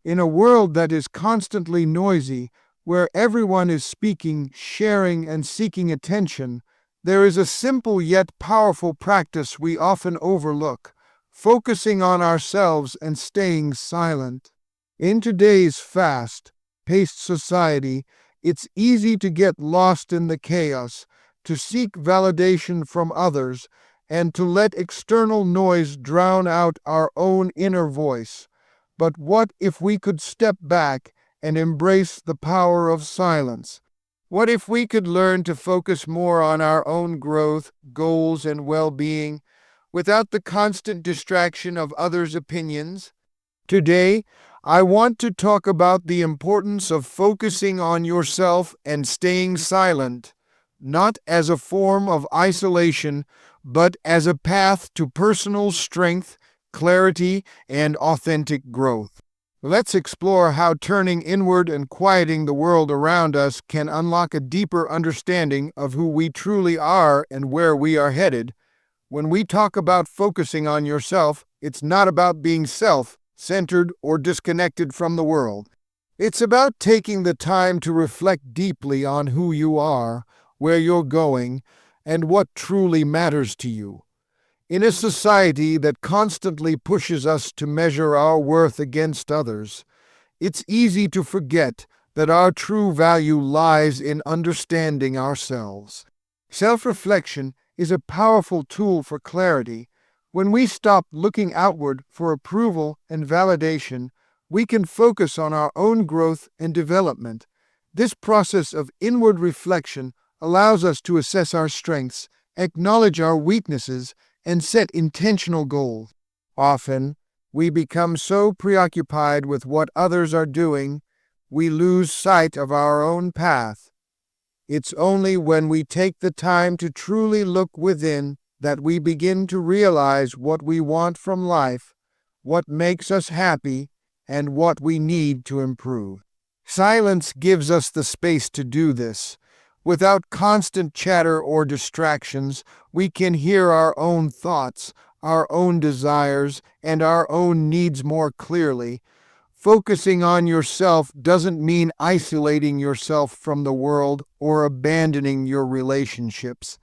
In a world that is constantly noisy, where everyone is speaking, sharing, and seeking attention, there is a simple yet powerful practice we often overlook: focusing on ourselves and staying silent. In today's fast-paced society, it's easy to get lost in the chaos, to seek validation from others, and to let external noise drown out our own inner voice. But what if we could step back and embrace the power of silence? What if we could learn to focus more on our own growth, goals, and well-being without the constant distraction of others' opinions? Today, I want to talk about the importance of focusing on yourself and staying silent, not as a form of isolation, but as a path to personal strength, clarity, and authentic growth. Let's explore how turning inward and quieting the world around us can unlock a deeper understanding of who we truly are and where we are headed. When we talk about focusing on yourself, it's not about being self-centered or disconnected from the world. It's about taking the time to reflect deeply on who you are, where you're going, and what truly matters to you. In a society that constantly pushes us to measure our worth against others, it's easy to forget that our true value lies in understanding ourselves. Self-reflection is a powerful tool for clarity. When we stop looking outward for approval and validation, we can focus on our own growth and development. This process of inward reflection allows us to assess our strengths, acknowledge our weaknesses, and set intentional goals. Often, we become so preoccupied with what others are doing, we lose sight of our own path. It's only when we take the time to truly look within that we begin to realize what we want from life, what makes us happy, and what we need to improve. Silence gives us the space to do this. Without constant chatter or distractions, we can hear our own thoughts, our own desires, and our own needs more clearly. Focusing on yourself doesn't mean isolating yourself from the world or abandoning your relationships.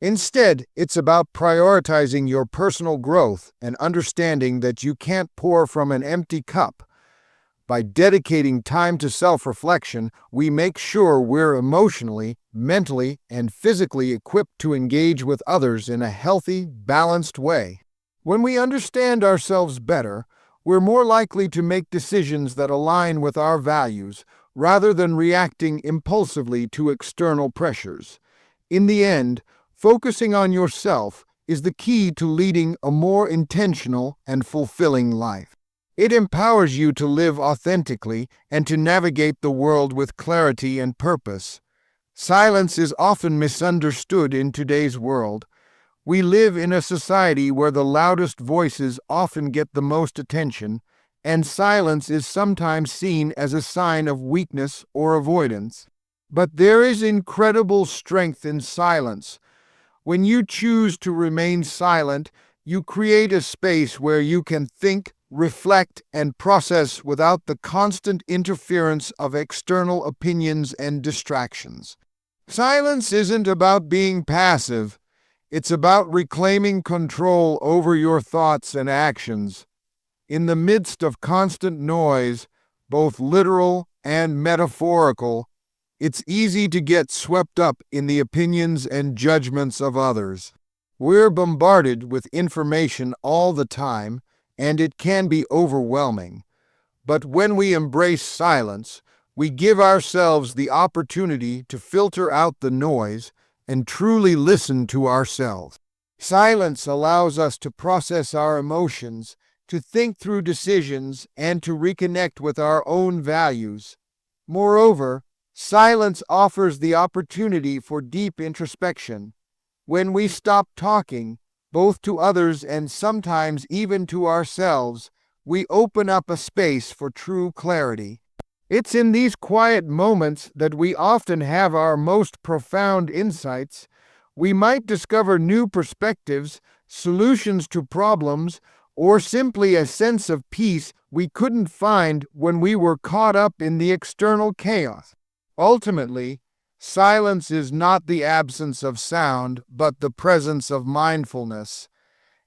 Instead, it's about prioritizing your personal growth and understanding that you can't pour from an empty cup. By dedicating time to self-reflection, we make sure we're emotionally, mentally, and physically equipped to engage with others in a healthy, balanced way. When we understand ourselves better, we're more likely to make decisions that align with our values, rather than reacting impulsively to external pressures. In the end, focusing on yourself is the key to leading a more intentional and fulfilling life. It empowers you to live authentically and to navigate the world with clarity and purpose. Silence is often misunderstood in today's world. We live in a society where the loudest voices often get the most attention, and silence is sometimes seen as a sign of weakness or avoidance. But there is incredible strength in silence. When you choose to remain silent, you create a space where you can think, reflect, and process without the constant interference of external opinions and distractions. Silence isn't about being passive. It's about reclaiming control over your thoughts and actions. In the midst of constant noise, both literal and metaphorical, it's easy to get swept up in the opinions and judgments of others. We're bombarded with information all the time, and it can be overwhelming. But when we embrace silence, we give ourselves the opportunity to filter out the noise and truly listen to ourselves. Silence allows us to process our emotions, to think through decisions, and to reconnect with our own values. Moreover, silence offers the opportunity for deep introspection. When we stop talking, both to others and sometimes even to ourselves, we open up a space for true clarity. It's in these quiet moments that we often have our most profound insights. We might discover new perspectives, solutions to problems, or simply a sense of peace we couldn't find when we were caught up in the external chaos. Ultimately, silence is not the absence of sound, but the presence of mindfulness.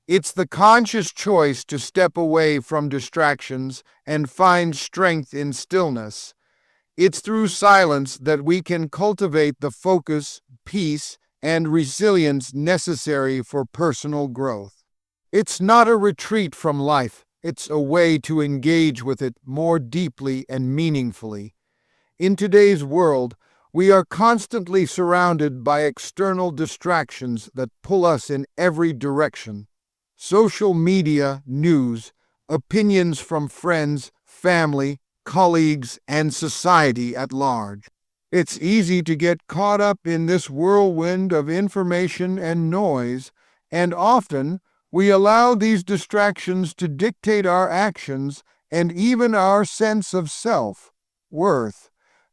It's the conscious choice to step away from distractions and find strength in stillness. It's through silence that we can cultivate the focus, peace, and resilience necessary for personal growth. It's not a retreat from life, it's a way to engage with it more deeply and meaningfully. In today's world, we are constantly surrounded by external distractions that pull us in every direction. Social media, news, opinions from friends, family, colleagues, and society at large. It's easy to get caught up in this whirlwind of information and noise, and often we allow these distractions to dictate our actions and even our sense of self-worth.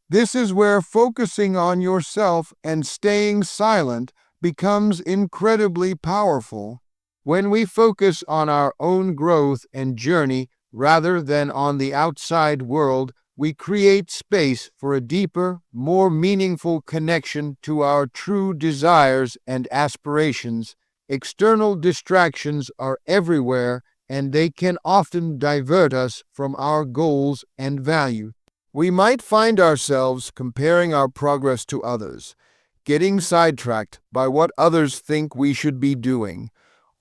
This is where focusing on yourself and staying silent becomes incredibly powerful. When we focus on our own growth and journey rather than on the outside world, we create space for a deeper, more meaningful connection to our true desires and aspirations. External distractions are everywhere, and they can often divert us from our goals and values. We might find ourselves comparing our progress to others, getting sidetracked by what others think we should be doing,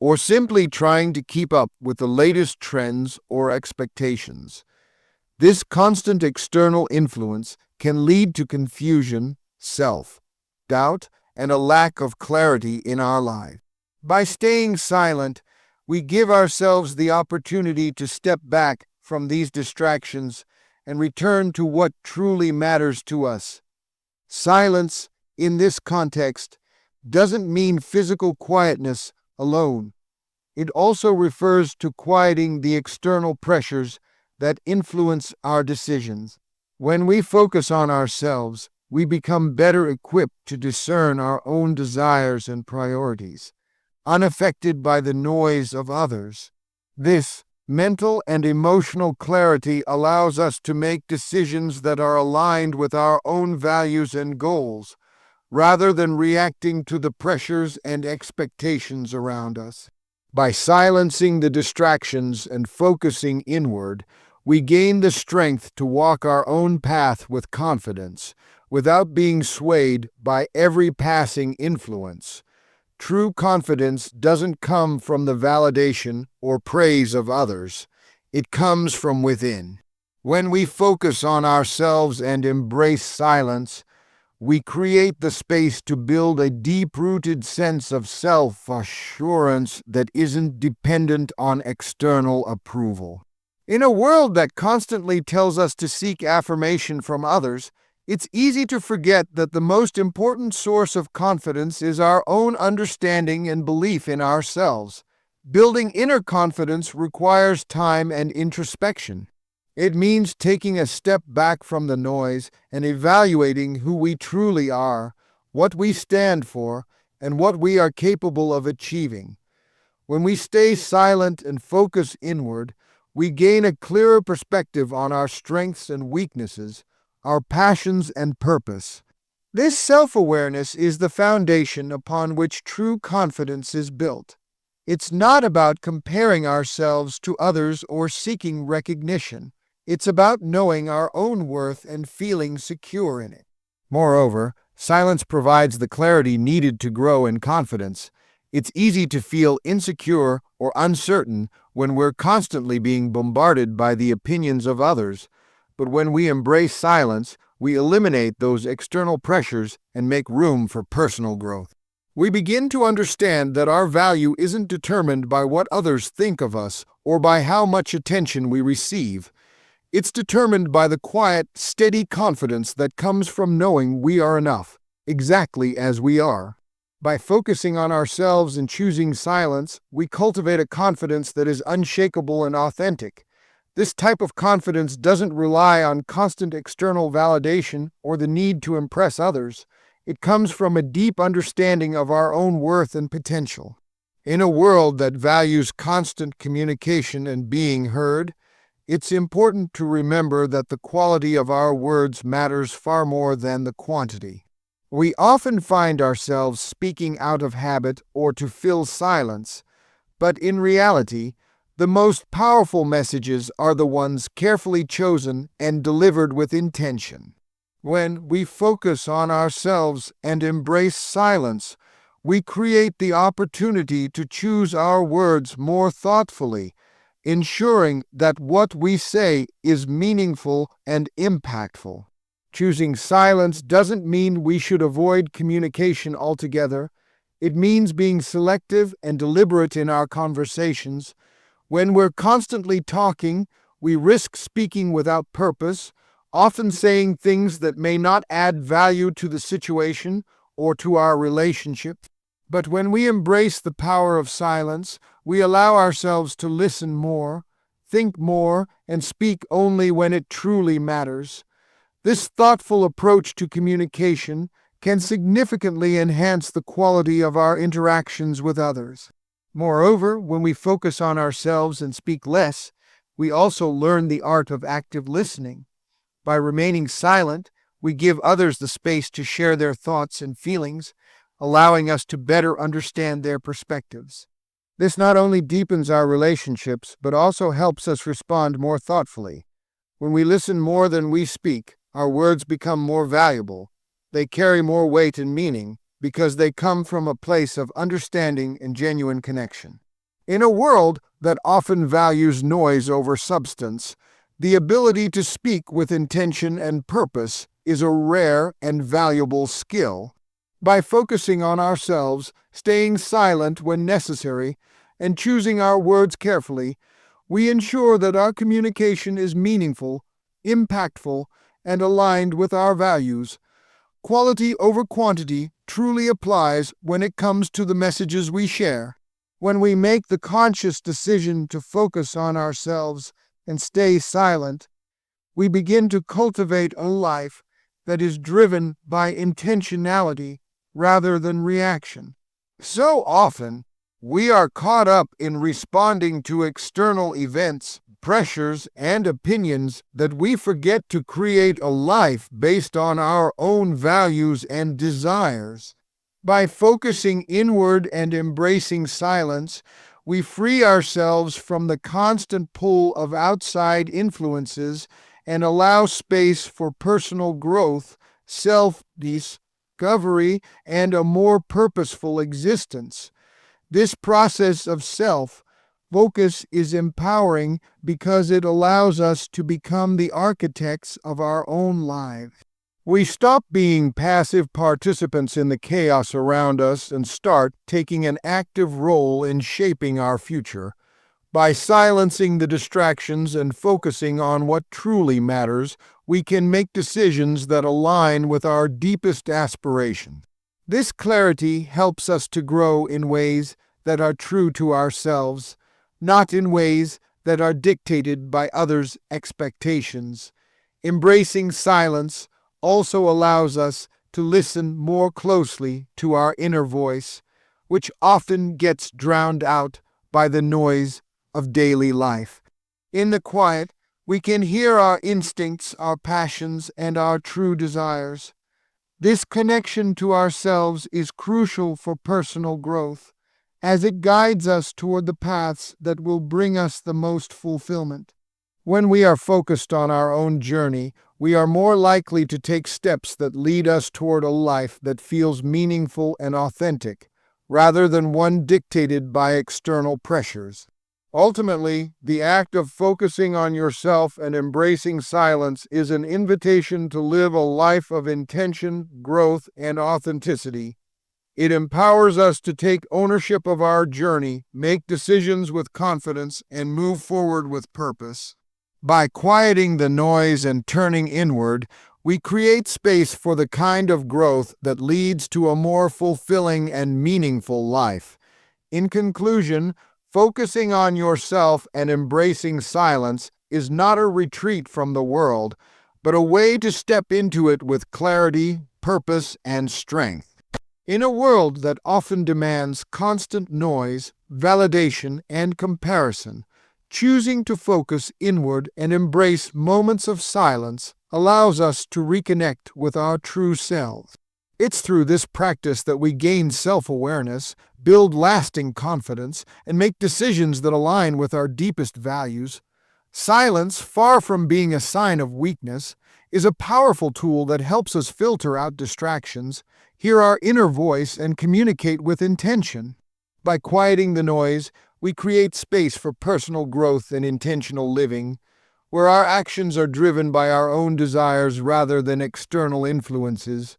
or simply trying to keep up with the latest trends or expectations. This constant external influence can lead to confusion, self-doubt, and a lack of clarity in our life. By staying silent, we give ourselves the opportunity to step back from these distractions and return to what truly matters to us. Silence, in this context, doesn't mean physical quietness alone. It also refers to quieting the external pressures that influence our decisions. When we focus on ourselves, we become better equipped to discern our own desires and priorities, unaffected by the noise of others. This mental and emotional clarity allows us to make decisions that are aligned with our own values and goals, rather than reacting to the pressures and expectations around us. By silencing the distractions and focusing inward, we gain the strength to walk our own path with confidence, without being swayed by every passing influence. True confidence doesn't come from the validation or praise of others. It comes from within. When we focus on ourselves and embrace silence, we create the space to build a deep-rooted sense of self-assurance that isn't dependent on external approval. In a world that constantly tells us to seek affirmation from others, it's easy to forget that the most important source of confidence is our own understanding and belief in ourselves. Building inner confidence requires time and introspection. It means taking a step back from the noise and evaluating who we truly are, what we stand for, and what we are capable of achieving. When we stay silent and focus inward, we gain a clearer perspective on our strengths and weaknesses, our passions and purpose. This self-awareness is the foundation upon which true confidence is built. It's not about comparing ourselves to others or seeking recognition. It's about knowing our own worth and feeling secure in it. Moreover, silence provides the clarity needed to grow in confidence. It's easy to feel insecure or uncertain when we're constantly being bombarded by the opinions of others. But when we embrace silence, we eliminate those external pressures and make room for personal growth. We begin to understand that our value isn't determined by what others think of us or by how much attention we receive. It's determined by the quiet, steady confidence that comes from knowing we are enough, exactly as we are. By focusing on ourselves and choosing silence, we cultivate a confidence that is unshakable and authentic. This type of confidence doesn't rely on constant external validation or the need to impress others. It comes from a deep understanding of our own worth and potential. In a world that values constant communication and being heard, it's important to remember that the quality of our words matters far more than the quantity. We often find ourselves speaking out of habit or to fill silence, but in reality, the most powerful messages are the ones carefully chosen and delivered with intention. When we focus on ourselves and embrace silence, we create the opportunity to choose our words more thoughtfully, ensuring that what we say is meaningful and impactful. Choosing silence doesn't mean we should avoid communication altogether. It means being selective and deliberate in our conversations. When we're constantly talking, we risk speaking without purpose, often saying things that may not add value to the situation or to our relationship. But when we embrace the power of silence, we allow ourselves to listen more, think more, and speak only when it truly matters. This thoughtful approach to communication can significantly enhance the quality of our interactions with others. Moreover, when we focus on ourselves and speak less, we also learn the art of active listening. By remaining silent, we give others the space to share their thoughts and feelings, allowing us to better understand their perspectives. This not only deepens our relationships, but also helps us respond more thoughtfully. When we listen more than we speak, our words become more valuable. They carry more weight and meaning because they come from a place of understanding and genuine connection. In a world that often values noise over substance, the ability to speak with intention and purpose is a rare and valuable skill. By focusing on ourselves, staying silent when necessary, and choosing our words carefully, we ensure that our communication is meaningful, impactful, and aligned with our values. Quality over quantity truly applies when it comes to the messages we share. When we make the conscious decision to focus on ourselves and stay silent, we begin to cultivate a life that is driven by intentionality rather than reaction. So often, we are caught up in responding to external events, pressures, and opinions that we forget to create a life based on our own values and desires. By focusing inward and embracing silence, we free ourselves from the constant pull of outside influences and allow space for personal growth, self-discovery, and a more purposeful existence. This process of self-focus is empowering because it allows us to become the architects of our own lives. We stop being passive participants in the chaos around us and start taking an active role in shaping our future. By silencing the distractions and focusing on what truly matters, we can make decisions that align with our deepest aspirations. This clarity helps us to grow in ways that are true to ourselves, not in ways that are dictated by others' expectations. Embracing silence also allows us to listen more closely to our inner voice, which often gets drowned out by the noise of daily life. In the quiet, we can hear our instincts, our passions, and our true desires. This connection to ourselves is crucial for personal growth, as it guides us toward the paths that will bring us the most fulfillment. When we are focused on our own journey, we are more likely to take steps that lead us toward a life that feels meaningful and authentic, rather than one dictated by external pressures. Ultimately, the act of focusing on yourself and embracing silence is an invitation to live a life of intention, growth, and authenticity. It empowers us to take ownership of our journey, make decisions with confidence, and move forward with purpose. By quieting the noise and turning inward, we create space for the kind of growth that leads to a more fulfilling and meaningful life. In conclusion, focusing on yourself and embracing silence is not a retreat from the world, but a way to step into it with clarity, purpose, and strength. In a world that often demands constant noise, validation, and comparison, choosing to focus inward and embrace moments of silence allows us to reconnect with our true selves. It's through this practice that we gain self-awareness, build lasting confidence, and make decisions that align with our deepest values. Silence, far from being a sign of weakness, is a powerful tool that helps us filter out distractions, hear our inner voice, and communicate with intention. By quieting the noise, we create space for personal growth and intentional living, where our actions are driven by our own desires rather than external influences.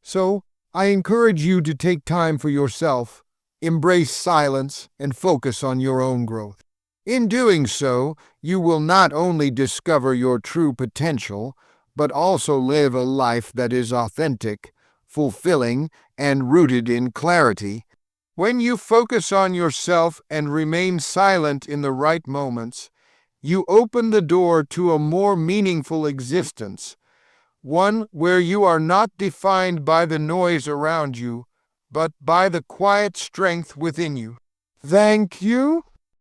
So, I encourage you to take time for yourself, embrace silence, and focus on your own growth. In doing so, you will not only discover your true potential, but also live a life that is authentic, fulfilling, and rooted in clarity. When you focus on yourself and remain silent in the right moments, you open the door to a more meaningful existence, one where you are not defined by the noise around you, but by the quiet strength within you. Thank you.